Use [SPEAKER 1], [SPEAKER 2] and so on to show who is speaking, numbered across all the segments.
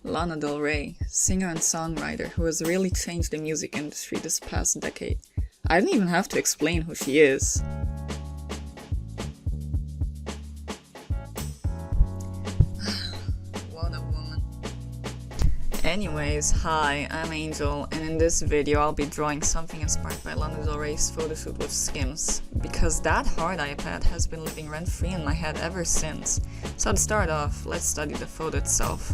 [SPEAKER 1] Lana Del Rey, singer and songwriter who has really changed the music industry this past decade. I don't even have to explain who she is. What a woman. Anyways, hi, I'm Angel, and in this video I'll be drawing something inspired by Lana Del Rey's photo shoot with Skims, because that hard iPad has been living rent-free in my head ever since. So to start off, let's study the photo itself.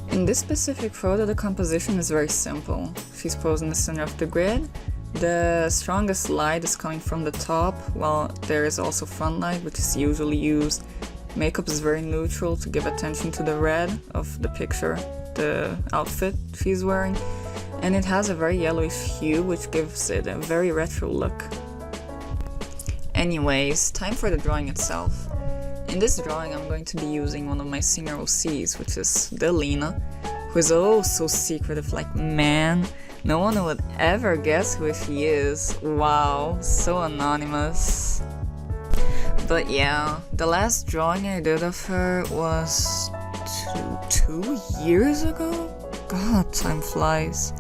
[SPEAKER 1] In this specific photo, the composition is very simple. She's posed in the center of the grid. The strongest light is coming from the top, while there is also front light, which is usually used. Makeup is very neutral to give attention to the red of the picture, the outfit she's wearing, and it has a very yellowish hue, which gives it a very retro look. Anyways, time for the drawing itself. In this drawing, I'm going to be using one of my singer OCs, which is the Lana, who is oh so secretive, like man, no one would ever guess who she is. Wow, so anonymous. But yeah, the last drawing I did of her was two years ago? God, time flies.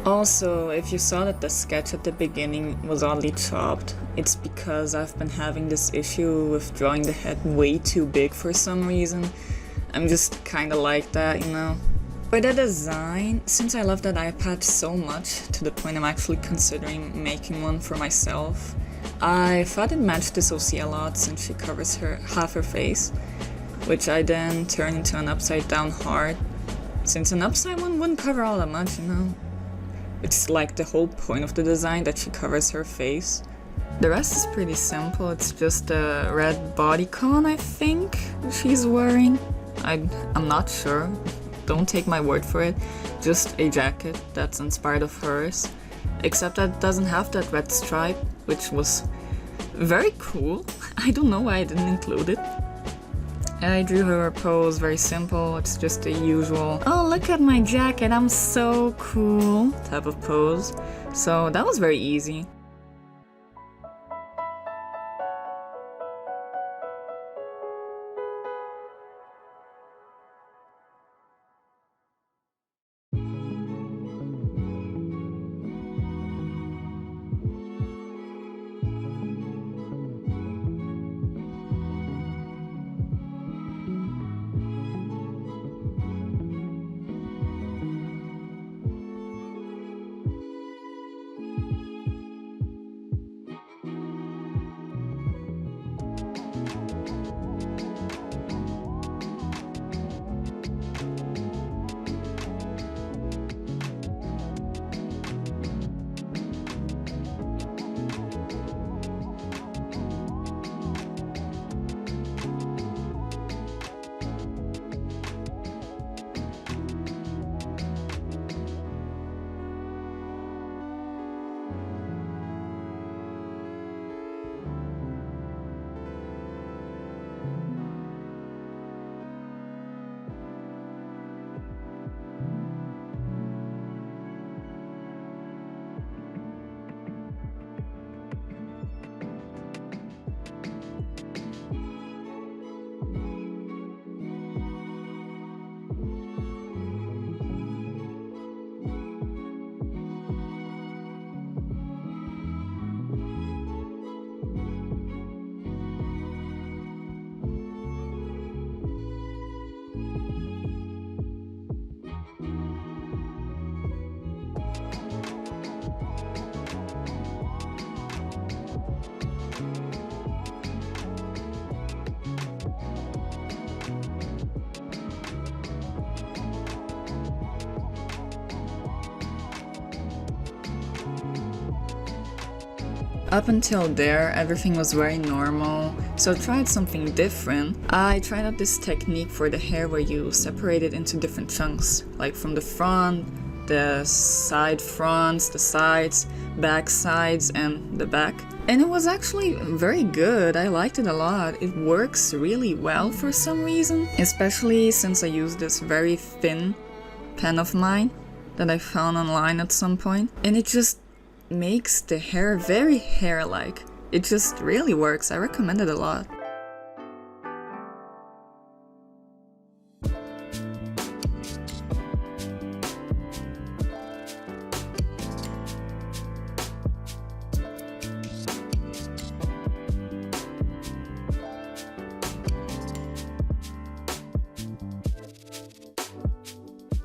[SPEAKER 1] Also, if you saw that the sketch at the beginning was oddly chopped, it's because I've been having this issue with drawing the head way too big for some reason. I'm just kinda like that, you know? For the design, since I love that iPad so much, to the point I'm actually considering making one for myself, I thought it matched this OC a lot since she covers half her face, which I then turned into an upside down heart, since an upside one wouldn't cover all that much, you know? It's like the whole point of the design that she covers her face. The rest is pretty simple, it's just a red bodycon, I think, she's wearing. I'm not sure, don't take my word for it, just a jacket that's inspired of hers. Except that it doesn't have that red stripe, which was very cool. I don't know why I didn't include it. I drew her pose very simple, it's just the usual, oh look at my jacket, I'm so cool type of pose. So that was very easy. Up until there, everything was very normal, so I tried something different. I tried out this technique for the hair where you separate it into different chunks, like from the front, the side fronts, the sides, back sides, and the back. And it was actually very good, I liked it a lot. It works really well for some reason, especially since I used this very thin pen of mine that I found online at some point, and it just makes the hair very hair-like. It just really works. I recommend it a lot.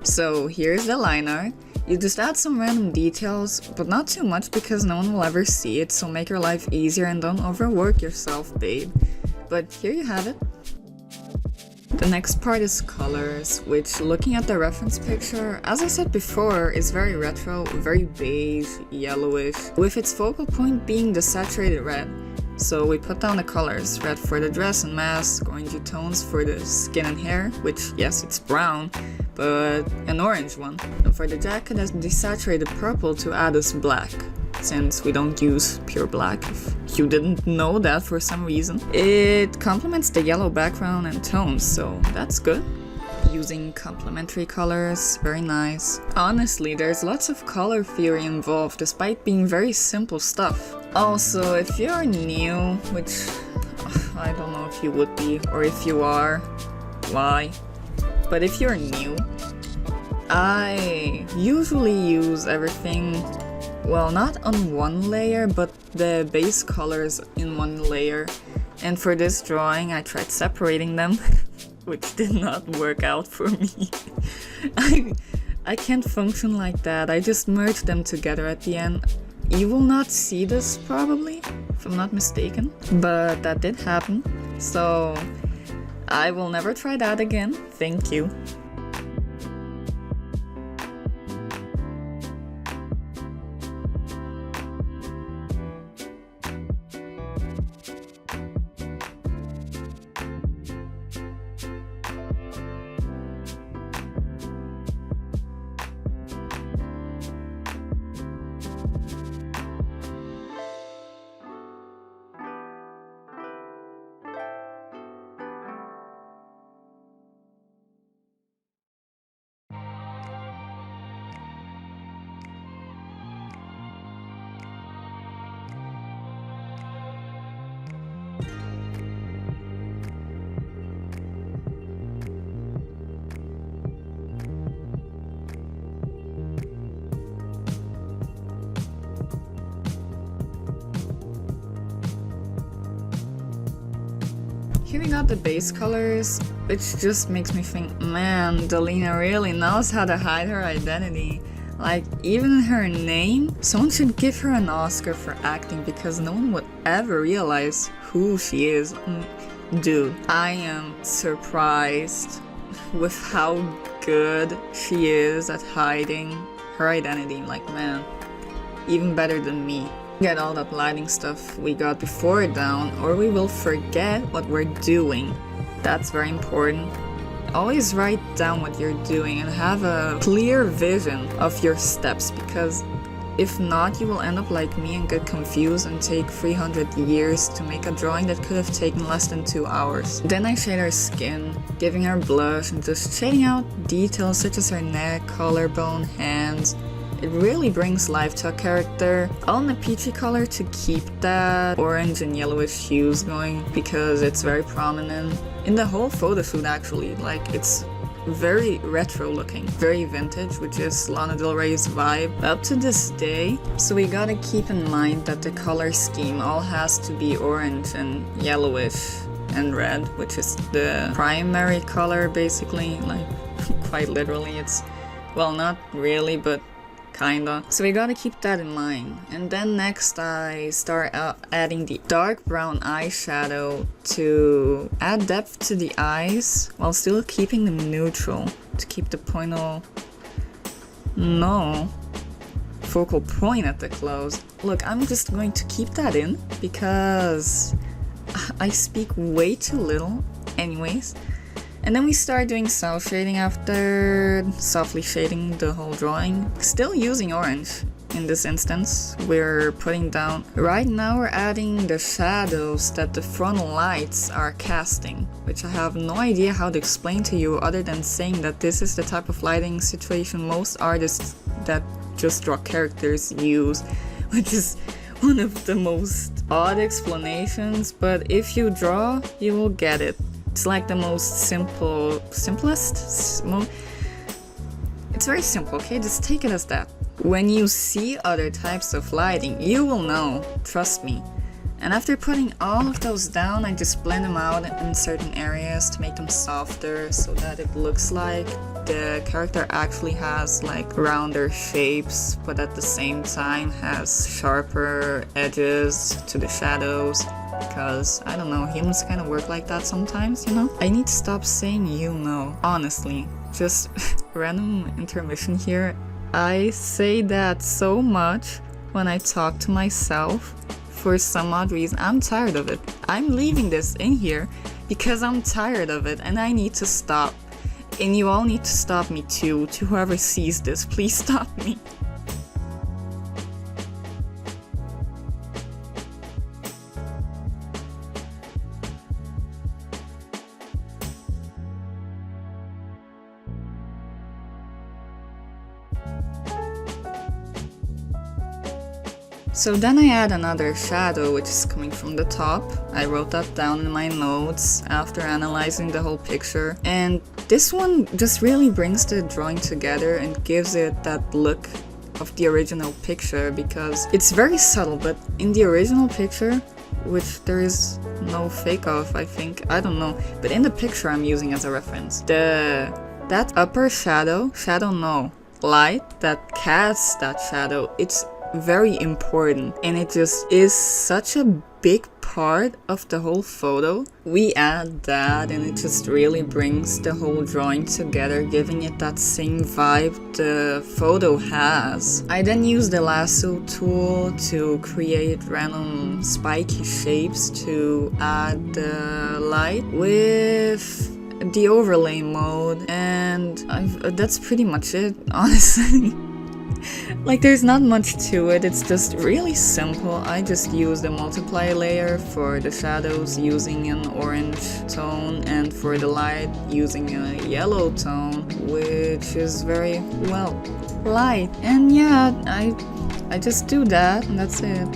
[SPEAKER 1] So here's the liner. You just add some random details, but not too much because no one will ever see it, so make your life easier and don't overwork yourself, babe. But here you have it. The next part is colors, which, looking at the reference picture, as I said before, is very retro, very beige, yellowish, with its focal point being the saturated red. So we put down the colors, red for the dress and mask, orangey tones for the skin and hair, which, yes, it's brown, but an orange one. And for the jacket, a desaturated purple to add us black, since we don't use pure black, if you didn't know that for some reason. It complements the yellow background and tones, so that's good. Using complementary colors, very nice. Honestly, there's lots of color theory involved, despite being very simple stuff. Also, if you're new, which I don't know if you would be, or if you are, why? But if you're new, I usually use everything, well, not on one layer, but the base colors in one layer. And for this drawing, I tried separating them, which did not work out for me. I can't function like that. I just merged them together at the end. You will not see this probably, if I'm not mistaken, but that did happen. So I will never try that again. Thank you. Here we got the base colors, which just makes me think, man, Lana really knows how to hide her identity. Like, even her name, someone should give her an Oscar for acting because no one would ever realize who she is. Dude, I am surprised with how good she is at hiding her identity. Like, man, even better than me. Get all that lighting stuff we got before down, or we will forget what we're doing. That's very important. Always write down what you're doing and have a clear vision of your steps, because if not, you will end up like me and get confused and take 300 years to make a drawing that could have taken less than 2 hours. Then I shade her skin, giving her blush and just shading out details such as her neck, collarbone, hands. It really brings life to a character. All in a peachy color to keep that orange and yellowish hues going because it's very prominent in the whole photo shoot actually. Like, it's very retro looking, very vintage, which is Lana Del Rey's vibe up to this day. So we gotta keep in mind that the color scheme all has to be orange and yellowish and red, which is the primary color basically, like quite literally. It's, well, not really, but kinda. So we gotta keep that in mind. And then next I start adding the dark brown eyeshadow to add depth to the eyes while still keeping them neutral to keep the focal point at the close. Look, I'm just going to keep that in because I speak way too little anyways. And then we start doing self shading after softly shading the whole drawing. Still using orange in this instance. We're putting down, right now we're adding the shadows that the frontal lights are casting, which I have no idea how to explain to you other than saying that this is the type of lighting situation most artists that just draw characters use, which is one of the most odd explanations, but if you draw, you will get it. It's like the most simplest. It's very simple, okay? Just take it as that. When you see other types of lighting, you will know, trust me. And after putting all of those down, I just blend them out in certain areas to make them softer so that it looks like the character actually has like rounder shapes, but at the same time has sharper edges to the shadows. Because, I don't know, humans kind of work like that sometimes, you know? I need to stop saying you know, honestly. Just random intermission here. I say that so much when I talk to myself. For some odd reason, I'm tired of it. I'm leaving this in here because I'm tired of it and I need to stop. And you all need to stop me too. To whoever sees this, please stop me. So then I add another shadow, which is coming from the top. I wrote that down in my notes after analyzing the whole picture. And this one just really brings the drawing together and gives it that look of the original picture, because it's very subtle, but in the original picture, which there is no fake of, I think, I don't know, but in the picture I'm using as a reference, that upper light that casts that shadow, it's very important and it just is such a big part of the whole photo. We add that and it just really brings the whole drawing together, giving it that same vibe the photo has. I then use the lasso tool to create random spiky shapes to add the light with the overlay mode, and that's pretty much it, honestly. Like, there's not much to it, it's just really simple. I just use the multiply layer for the shadows using an orange tone, and for the light using a yellow tone, which is very, well, light. And yeah, I just do that and that's it.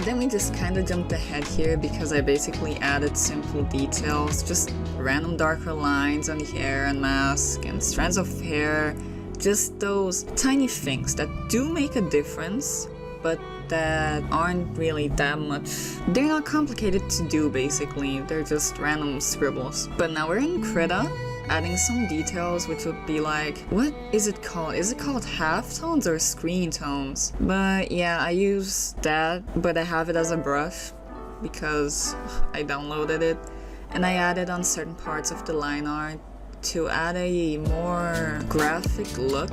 [SPEAKER 1] Then we just kinda jumped ahead here because I basically added simple details, just random darker lines on the hair and mask and strands of hair, just those tiny things that do make a difference, but that aren't really that much. They're not complicated to do basically, they're just random scribbles. But now we're in Krita, adding some details, which would be like, what is it called? Is it called halftones or screen tones? But yeah, I use that, but I have it as a brush because I downloaded it, and I added on certain parts of the line art to add a more graphic look.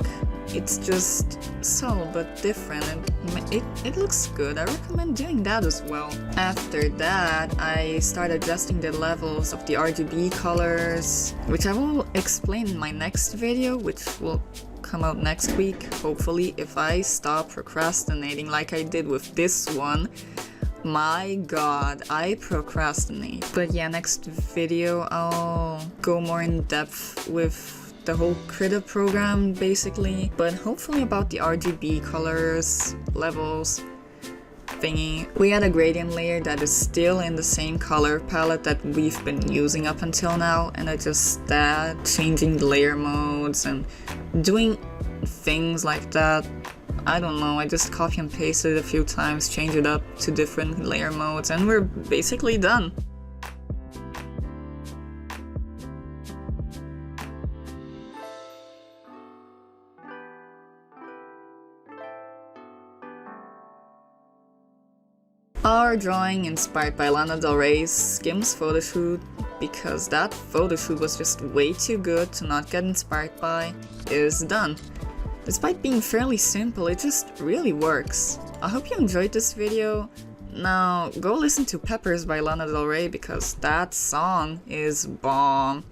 [SPEAKER 1] It's just subtle but different, and it looks good. I recommend doing that as well. After that, I started adjusting the levels of the RGB colors, which I will explain in my next video, which will come out next week, hopefully, if I stop procrastinating like I did with this one. My god, I procrastinate. But yeah, next video I'll go more in depth with the whole Krita program basically, but hopefully about the RGB colors, levels, thingy. We had a gradient layer that is still in the same color palette that we've been using up until now, and I just changing the layer modes and doing things like that. I don't know, I just copy and pasted a few times, change it up to different layer modes, and we're basically done. Our drawing inspired by Lana Del Rey's Skims photo shoot, because that photo shoot was just way too good to not get inspired by, is done. Despite being fairly simple, it just really works. I hope you enjoyed this video. Now, go listen to Peppers by Lana Del Rey because that song is bomb.